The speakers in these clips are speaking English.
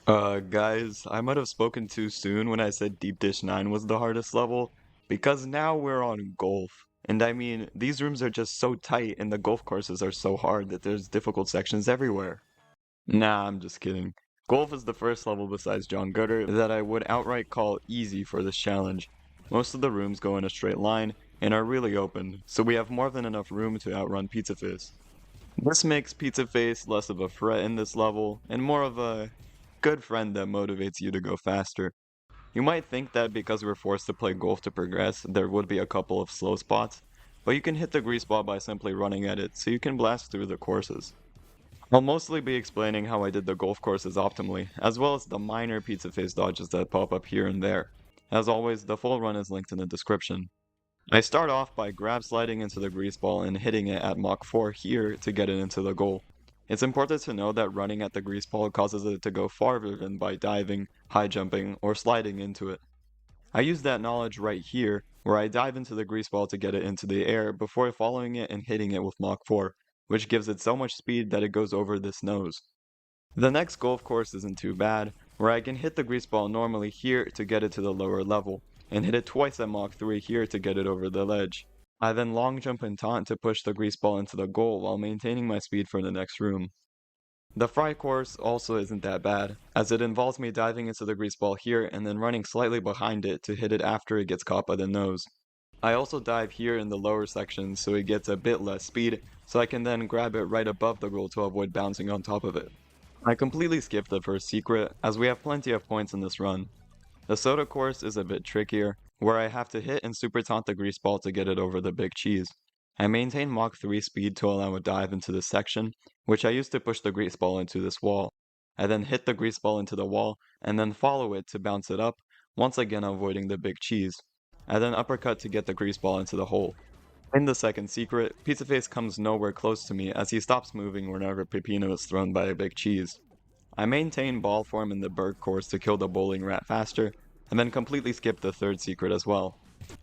Guys, I might have spoken too soon when I said Deep Dish 9 was the hardest level, because now we're on golf. And I mean, these rooms are just so tight and the golf courses are so hard that there's difficult sections everywhere. Nah, I'm just kidding. Golf is the first level besides John Gutter that I would outright call easy for this challenge. Most of the rooms go in a straight line and are really open, so we have more than enough room to outrun Pizzaface. This makes Pizzaface less of a threat in this level, and more of a good friend that motivates you to go faster. You might think that because we're forced to play golf to progress, there would be a couple of slow spots, but you can hit the grease ball by simply running at it, so you can blast through the courses. I'll mostly be explaining how I did the golf courses optimally, as well as the minor Pizzaface dodges that pop up here and there. As always, the full run is linked in the description. I start off by grab sliding into the grease ball and hitting it at Mach 4 here to get it into the goal. It's important to know that running at the grease ball causes it to go farther than by diving, high jumping, or sliding into it. I use that knowledge right here, where I dive into the grease ball to get it into the air before following it and hitting it with Mach 4, which gives it so much speed that it goes over this nose. The next golf course isn't too bad, where I can hit the grease ball normally here to get it to the lower level, and hit it twice at Mach 3 here to get it over the ledge. I then long jump and taunt to push the grease ball into the goal while maintaining my speed for the next room. The fry course also isn't that bad, as it involves me diving into the grease ball here and then running slightly behind it to hit it after it gets caught by the nose. I also dive here in the lower section so it gets a bit less speed, so I can then grab it right above the goal to avoid bouncing on top of it. I completely skipped the first secret, as we have plenty of points in this run. The soda course is a bit trickier, where I have to hit and super taunt the grease ball to get it over the big cheese. I maintain Mach 3 speed to allow a dive into this section, which I use to push the grease ball into this wall. I then hit the grease ball into the wall, and then follow it to bounce it up, once again avoiding the big cheese. I then uppercut to get the grease ball into the hole. In the second secret, Pizzaface comes nowhere close to me as he stops moving whenever Pepino is thrown by a big cheese. I maintain ball form in the Berg course to kill the bowling rat faster, and then completely skip the third secret as well.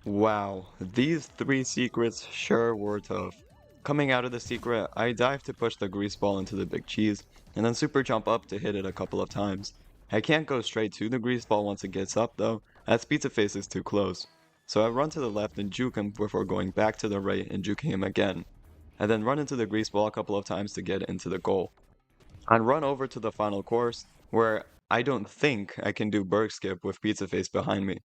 Wow, these three secrets sure were tough. Coming out of the secret, I dive to push the grease ball into the big cheese, and then super jump up to hit it a couple of times. I can't go straight to the grease ball once it gets up though, as Pizzaface is too close. So I run to the left and juke him before going back to the right and juking him again. I then run into the grease ball a couple of times to get into the goal. I run over to the final course, where I don't think I can do Berg skip with Pizzaface behind me.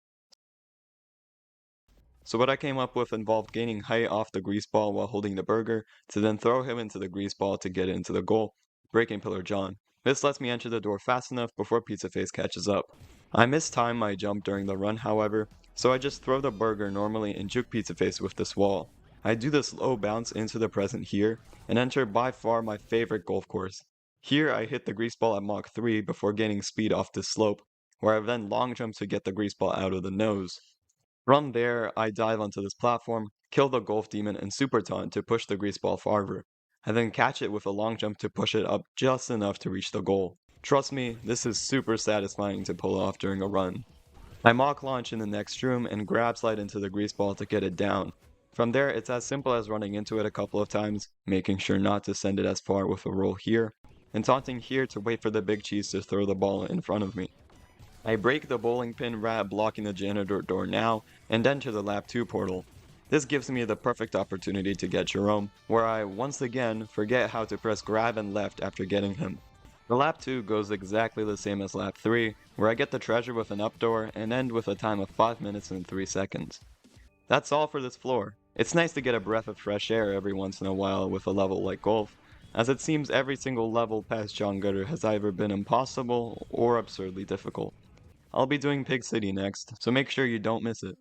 So what I came up with involved gaining height off the grease ball while holding the burger, to then throw him into the grease ball to get it into the goal, breaking Pillar John. This lets me enter the door fast enough before Pizzaface catches up. I mistime my jump during the run, however, so I just throw the burger normally and juke Pizzaface with this wall. I do this low bounce into the present here, and enter by far my favorite golf course. Here I hit the grease ball at Mach 3 before gaining speed off this slope, where I then long jump to get the grease ball out of the nose. From there, I dive onto this platform, kill the golf demon and super taunt to push the grease ball farther. I then catch it with a long jump to push it up just enough to reach the goal. Trust me, this is super satisfying to pull off during a run. I mock launch in the next room and grab slide into the grease ball to get it down. From there, it's as simple as running into it a couple of times, making sure not to send it as far with a roll here, and taunting here to wait for the big cheese to throw the ball in front of me. I break the bowling pin rat blocking the janitor door now, and enter the lap 2 portal. This gives me the perfect opportunity to get Jerome, where I once again forget how to press grab and left after getting him. The lap 2 goes exactly the same as lap 3, where I get the treasure with an up door and end with a time of 5 minutes and 3 seconds. That's all for this floor. It's nice to get a breath of fresh air every once in a while with a level like golf, as it seems every single level past John Gutter has either been impossible or absurdly difficult. I'll be doing Pig City next, so make sure you don't miss it.